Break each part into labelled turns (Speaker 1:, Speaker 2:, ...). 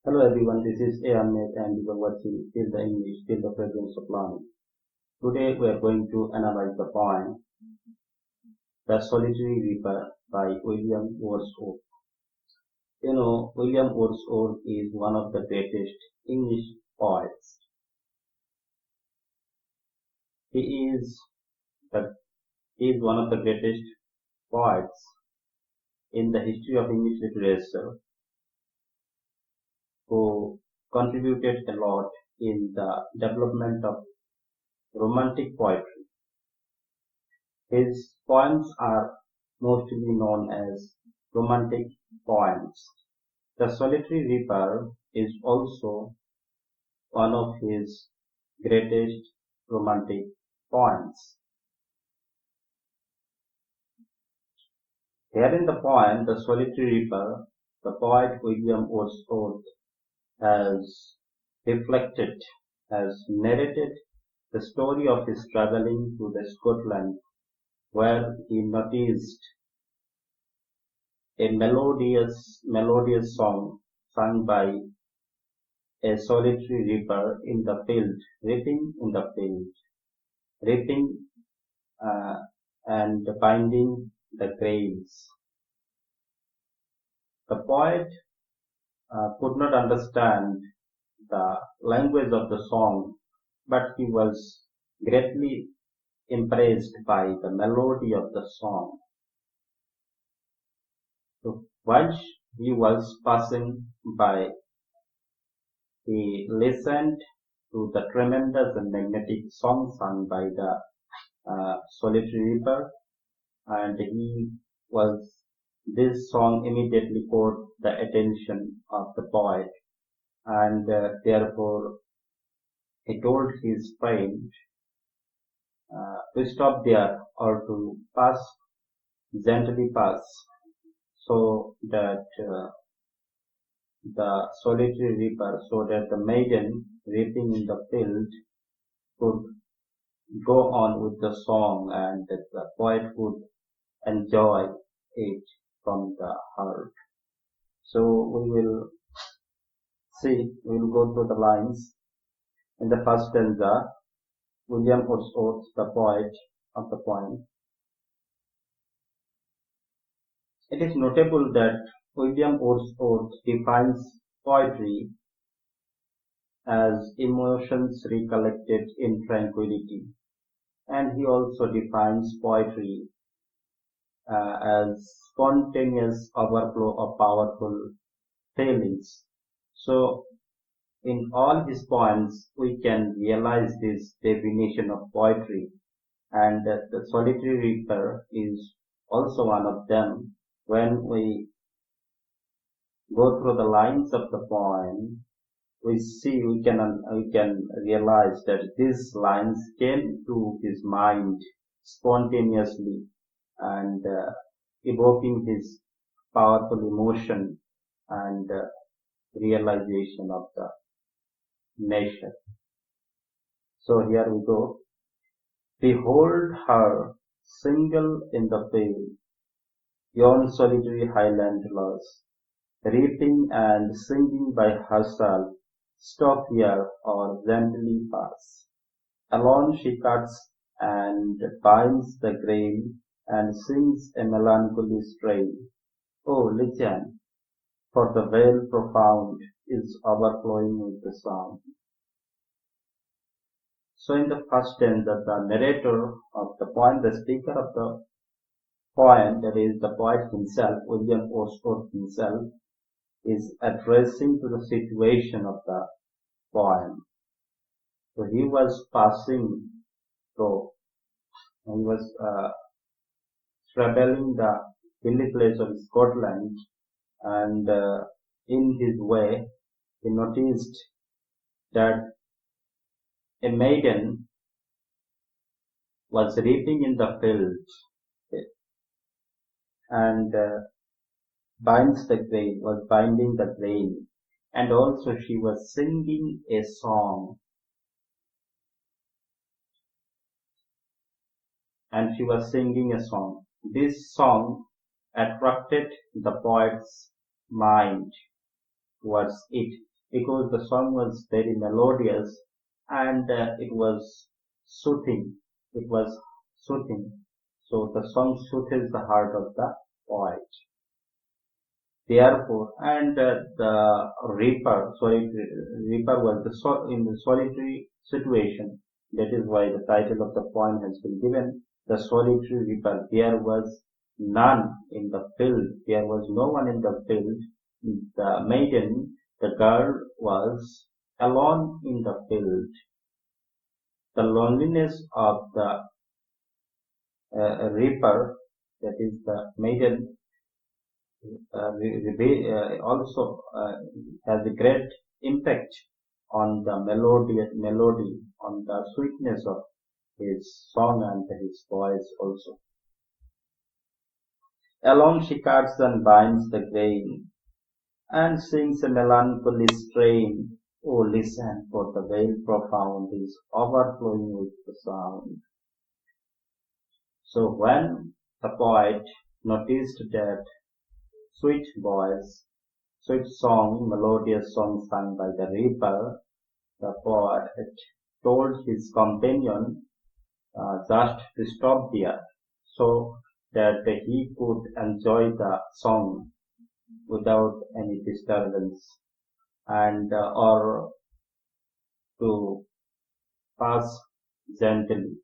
Speaker 1: Hello everyone, this is Ahmed and you are watching Till the English, Till the Fragrance of Learning. Today we are going to analyze the poem The Solitary Reaper by William Wordsworth. William Wordsworth is one of the greatest English poets. He is, the, he is one of the greatest poets in the history of English literature who contributed a lot in the development of romantic poetry. His poems are mostly known as romantic poems. The Solitary Reaper is also one of his greatest romantic poems. Here in the poem, The Solitary Reaper, the poet William Wordsworth has reflected, has narrated the story of his traveling to the Scotland where he noticed a melodious song sung by a solitary reaper in the field, reaping in the field, reaping uh, and binding the grains. The poet could not understand the language of the song, but he was greatly impressed by the melody of the song. So while he was passing by, he listened to the tremendous and magnetic song sung by the solitary reaper, and this song immediately caught the attention of the poet, and therefore he told his friend to stop there or to gently pass, so that the solitary reaper, so that the maiden reaping in the field could go on with the song and that the poet would enjoy it from the heart. So we will go through the lines. In the first stanza, William Wordsworth, the poet of the poem. It is notable that William Wordsworth defines poetry as emotions recollected in tranquility, and he also defines poetry as spontaneous overflow of powerful feelings. So, in all his poems, we can realize this definition of poetry, and the Solitary Reaper is also one of them. When we go through the lines of the poem, we can realize that these lines came to his mind spontaneously and evoking his powerful emotion and realization of the nature. So here we go. Behold her single in the field, yon solitary Highland Lass, reaping and singing by herself, stop here or gently pass. Alone she cuts and binds the grain and sings a melancholy strain. Oh, listen, for the vale profound is overflowing with the sound. So in the first stanza, the narrator of the poem, the speaker of the poem, that is the poet himself, William Wordsworth himself, is addressing to the situation of the poem. So he was passing through, he was traveling the hilly place of Scotland, and in his way he noticed that a maiden was reaping in the field and was binding the grain, and also she was singing a song, This song attracted the poet's mind towards it, because the song was very melodious and it was soothing. It was soothing. So the song soothes the heart of the poet. Therefore, and the reaper was in the solitary situation. That is why the title of the poem has been given, the solitary reaper. There was none in the field. There was no one in the field. The maiden, the girl, was alone in the field. The loneliness of the reaper, that is the maiden, also has a great impact on the melody, on the sweetness of his song and his voice also. Along she cuts and binds the grain, and sings a melancholy strain. Oh, listen, for the vale profound is overflowing with the sound. So when the poet noticed that sweet voice, sweet song, melodious song sung by the reaper, the poet had told his companion just to stop there so that he could enjoy the song without any disturbance and or to pass gently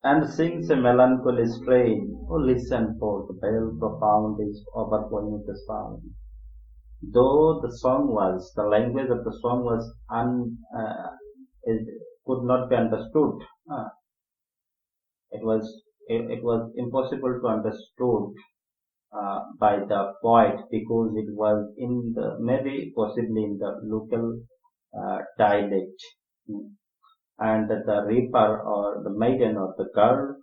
Speaker 1: and sings a melancholy strain. Oh, listen, for the bell profound is overflowing with the sound. Though the language of the song was it could not be understood. Uh, it was impossible to understood by the poet because it was in the maybe possibly in the local dialect. Mm. And the reaper or the maiden or the girl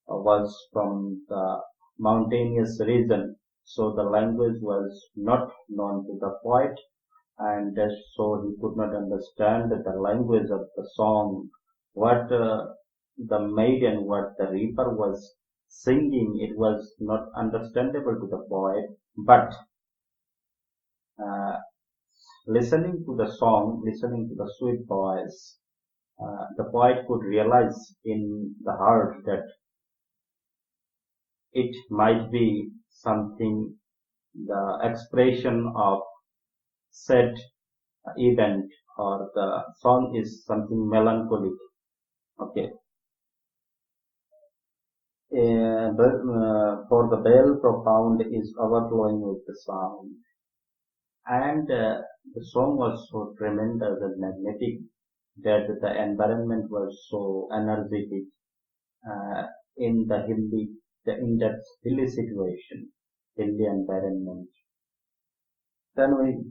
Speaker 1: was from the mountainous region, so the language was not known to the poet, and so he could not understand the language of the song. What the maiden, what the reaper was singing, it was not understandable to the poet, but uh, listening to the song, listening to the sweet voice, the poet could realize in the heart that it might be something, the expression of said event, or the song is something melancholic. Okay. For the bell profound is overflowing with the sound. And the song was so tremendous and magnetic that the environment was so energetic uh, in in that hilly situation, hilly environment. Then we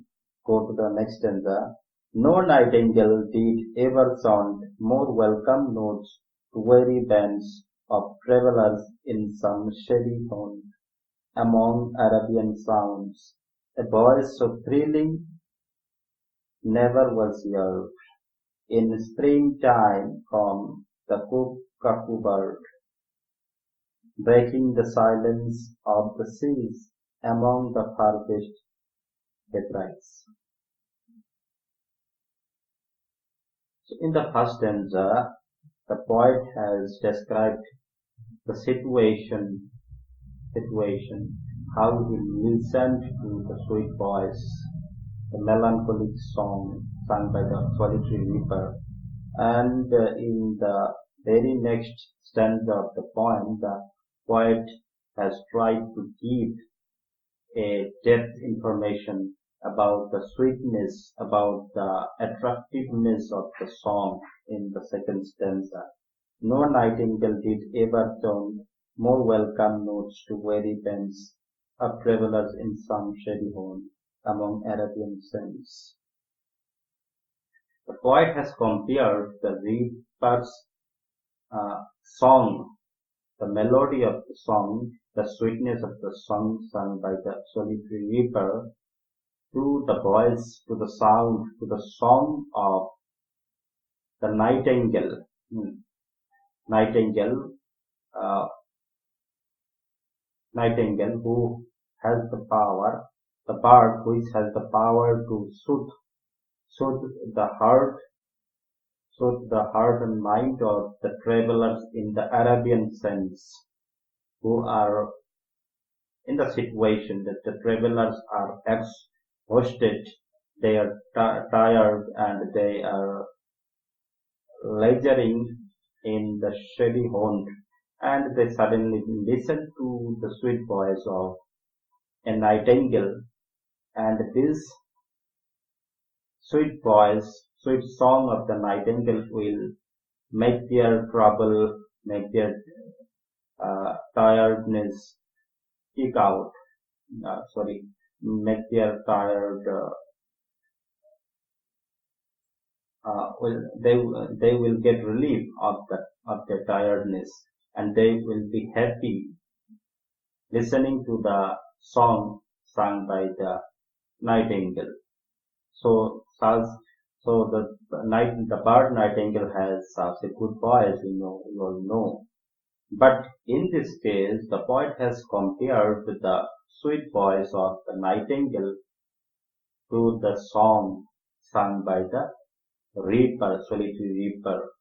Speaker 1: go to the next stanza. No nightingale did ever sound more welcome notes to weary bands of travellers in some shady haunt among Arabian sounds. A voice so thrilling never was heard in springtime from the cuckoo bird, breaking the silence of the seas among the farthest daybreaks. So in the first stanza, the poet has described the situation, how he listened to the sweet voice, the melancholic song sung by the solitary reaper, and in the very next stanza of the poem, the poet has tried to give a depth information about the sweetness, about the attractiveness of the song in the second stanza. No nightingale did ever tone more welcome notes to weary bands of travellers in some shady home among Arabian sands. The poet has compared the reaper's song, the melody of the song, the sweetness of the song sung by the solitary reaper, to the voice, to the sound, to the song of the nightingale. Nightingale, uh, nightingale who has the power the bird which has the power to soothe the heart, soothe the heart and mind of the travelers in the Arabian sense, who are in the situation that the travelers are exhausted, they are tired, and they are leisuring in the shady haunt, and they suddenly listen to the sweet voice of a nightingale, and this sweet voice, sweet song of the nightingale will make their trouble, make their tiredness kick out. Sorry, make their tired. They will get relief of their tiredness, and they will be happy listening to the song sung by the nightingale. So, the bird nightingale has such a good voice, you all know. But in this case, the poet has compared the sweet voice of the nightingale to the song sung by the reaper, solitary reaper,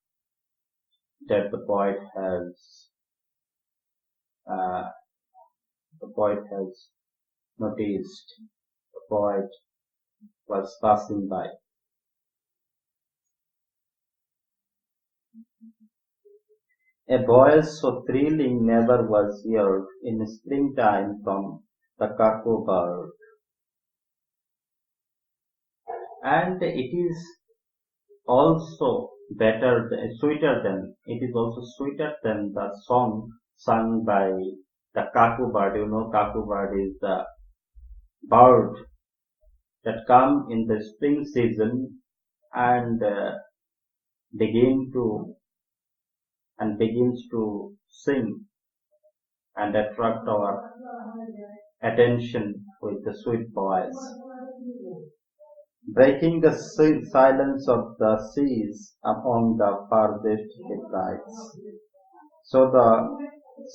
Speaker 1: that uh, the poet has noticed. The poet was passing by. A voice so thrilling never was heard in springtime from the cuckoo bird, and it is also it is also sweeter than the song sung by the cuckoo bird. Cuckoo bird is the bird that come in the spring season and begin to begins to sing and attract our attention with the sweet voice, breaking the silence of the seas upon the farthest heights. So the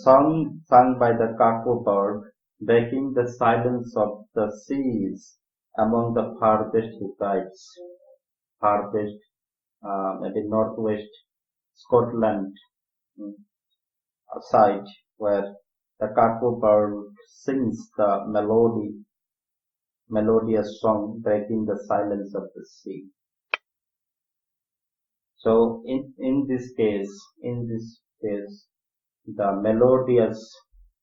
Speaker 1: song sung by the cuckoo bird, breaking the silence of the seas among the farthest heights, farthest, maybe northwest Scotland side, where the cuckoo bird sings the melodious song, breaking the silence of the sea. So in this case, the melodious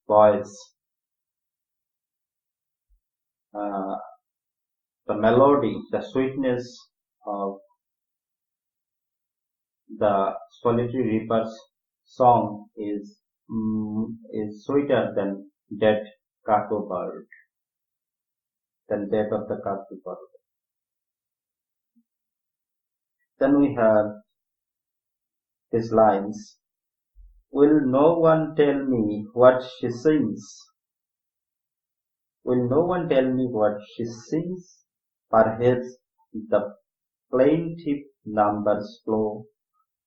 Speaker 1: voice, the melody, the sweetness of the solitary reaper's song is sweeter than that cuckoo bird, than that of the cuckoo bird. Then we have these lines: will no one tell me what she sings? Will no one tell me what she sings? Perhaps the plaintive numbers flow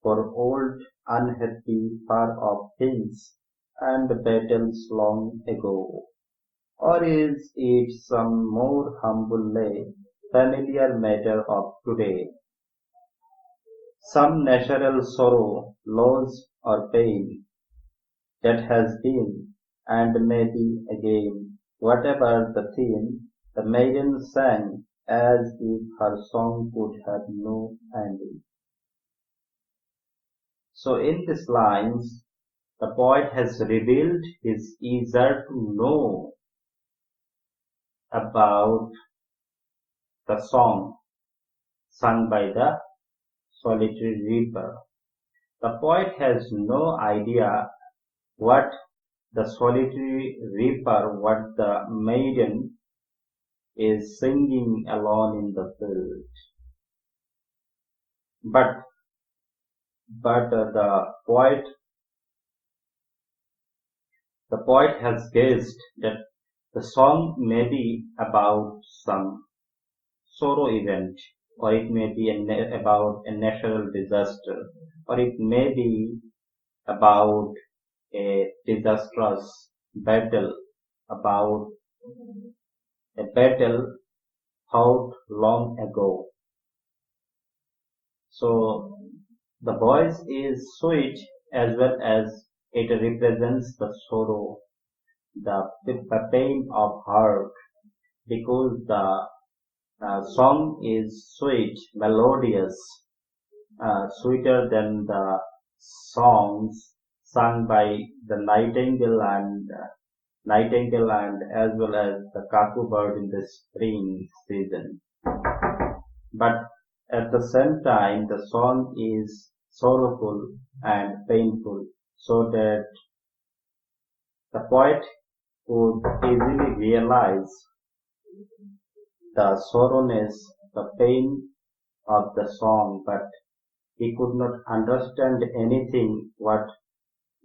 Speaker 1: for old unhappy far off things and battles long ago. Or is it some more humble lay, familiar matter of today? Some natural sorrow, loss or pain that has been and may be again. Whatever the theme, the maiden sang as if her song could have no ending. So in these lines, the poet has revealed his eager to know about the song sung by the solitary reaper. The poet has no idea what the solitary reaper, what the maiden is singing alone in the field. But the poet has guessed that the song may be about some sorrow event, or it may be about a natural disaster, or it may be about a disastrous battle, about a battle fought long ago. So the voice is sweet as well as it represents the sorrow, the pain of heart, because the song is sweet, melodious, sweeter than the songs sung by the nightingale and as well as the cuckoo bird in the spring season. But at the same time, the song is sorrowful and painful, so that the poet could easily realize the sorrowness, the pain of the song, but he could not understand anything what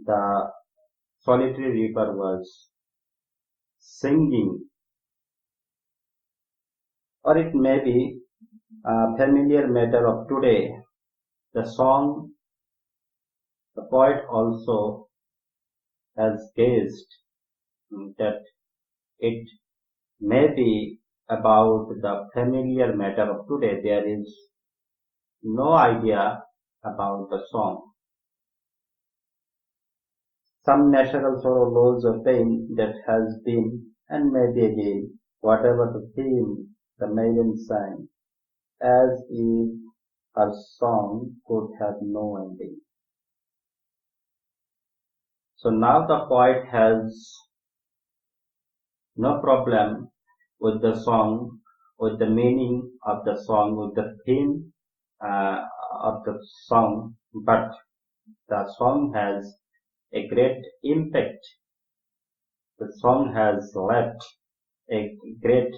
Speaker 1: the solitary river was singing, or it may be a familiar matter of today. The song, the poet also has guessed that it may be about the familiar matter of today. There is no idea about the song. Some natural sorrow, loss or pain that has been and may be again, whatever the theme the maiden sang, as if her song could have no ending. So now the poet has no problem with the song, with the meaning of the song, with the theme uh, of the song, but the song has a great impact. The song has left a great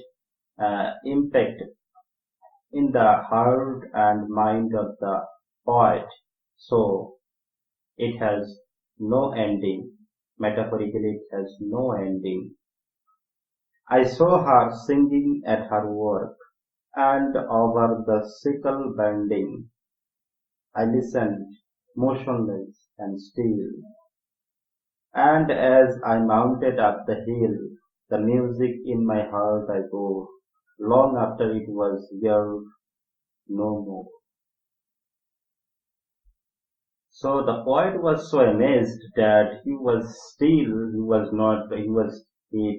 Speaker 1: impact in the heart and mind of the poet. So it has no ending. Metaphorically, it has no ending. I saw her singing at her work, and over the sickle bending. I listened, motionless and still. And as I mounted up the hill, the music in my heart I bore, long after it was heard no more. So the poet was so amazed that he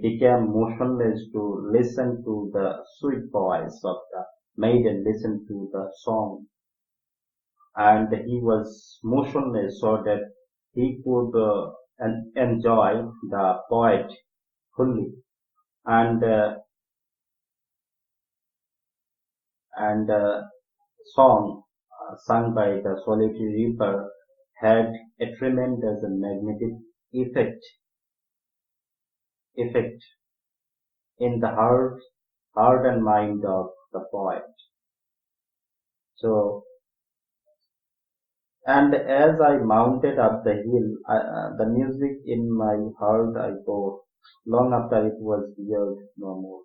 Speaker 1: became motionless to listen to the sweet voice of the maiden, listen to the song. And he was motionless so that he could enjoy the poet fully. And, uh, and song sung by the solitary reaper had a tremendous and magnetic effect in the heart and mind of the poet. So, and as I mounted up the hill, the music in my heart I bore, long after it was heard no more.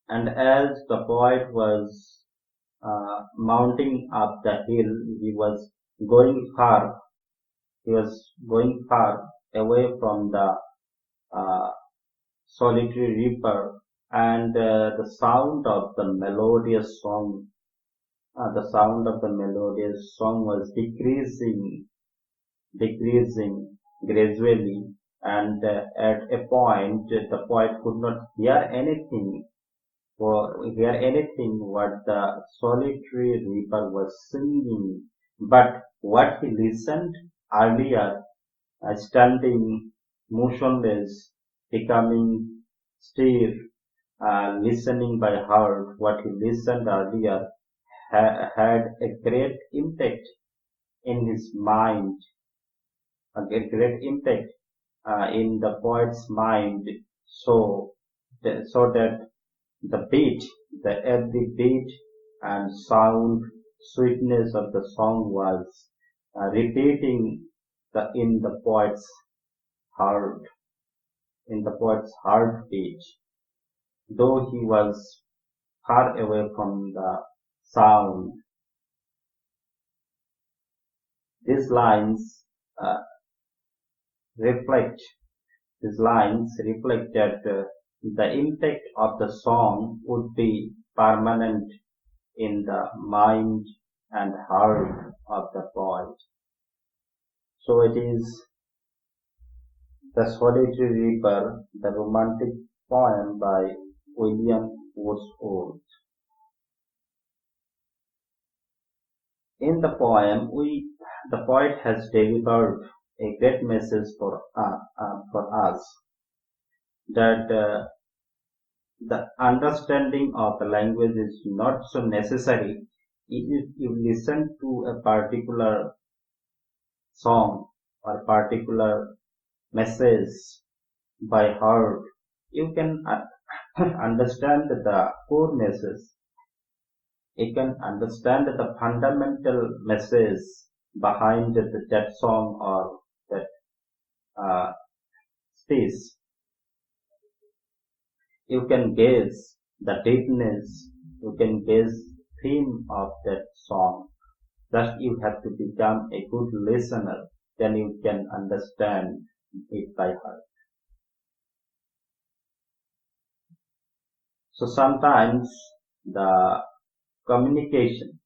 Speaker 1: And as the poet was mounting up the hill, going far, he was going far away from the uh, solitary reaper, and the sound of the melodious song was decreasing gradually, and at a point the poet could not hear anything what the solitary reaper was singing, but what he listened earlier, standing motionless, becoming still, listening by heart, what he listened earlier had a great impact in his mind, a great impact in the poet's mind, so that the beat, every beat and sound, sweetness of the song was repeating in the poet's heart, in the poet's heartbeat, though he was far away from the sound. These lines uh, reflect These lines reflect that the impact of the song would be permanent in the mind and heart of the poet. So it is The Solitary Reaper, the romantic poem by William Wordsworth. In the poem, the poet has delivered a great message for us that the understanding of the language is not so necessary. If you listen to a particular song or particular message by heart, you can understand the core message. You can understand the fundamental message behind that song or that speech. You can guess the deepness, you can guess theme of that song. Thus you have to become a good listener, then you can understand it by heart. So sometimes the communication,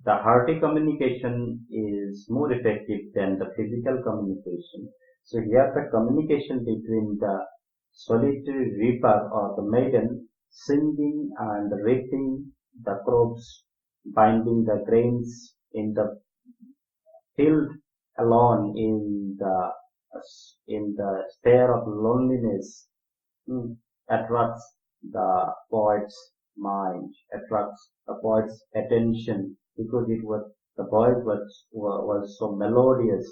Speaker 1: the hearty communication is more effective than the physical communication. So here the communication between the solitary reaper or the maiden singing and reaping the crops, binding the grains in the field alone in the sphere of loneliness attracts the poet's mind, attracts the poet's attention because the poet was so melodious.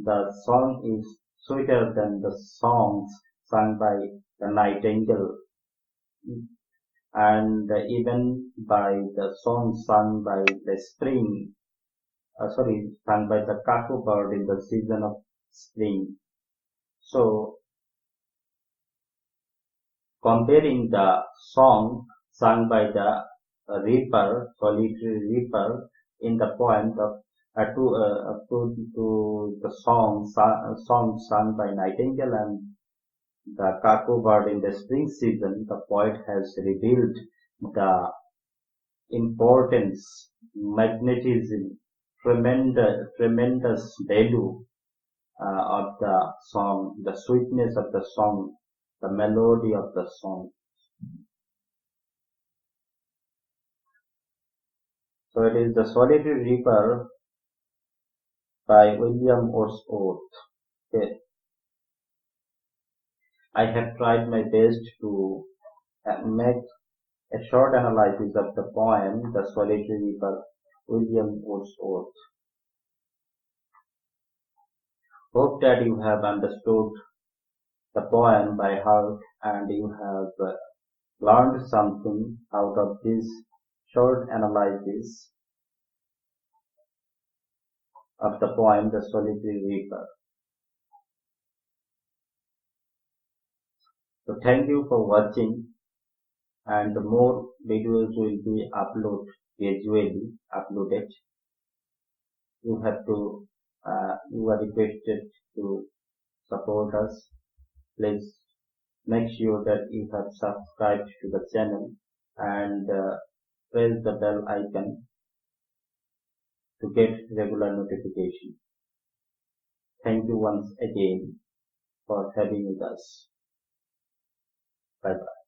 Speaker 1: The song is sweeter than the songs sung by the nightingale and even by the song sung by the sung by the cuckoo bird in the season of spring. So comparing the song sung by the solitary reaper in the poem to the song sung by nightingale and the cuckoo bird in the spring season, the poet has revealed the importance, magnetism, tremendous value of the song, the sweetness of the song, the melody of the song. So it is The Solitary Reaper by William Wordsworth. Okay. I have tried my best to make a short analysis of the poem The Solitary Reaper, William Wordsworth. Hope that you have understood the poem by heart and you have learned something out of this short analysis of the poem The Solitary Reaper. So thank you for watching, and more videos will be gradually uploaded. You are requested to support us. Please make sure that you have subscribed to the channel and press the bell icon to get regular notification. Thank you once again for having with us. Bye bye.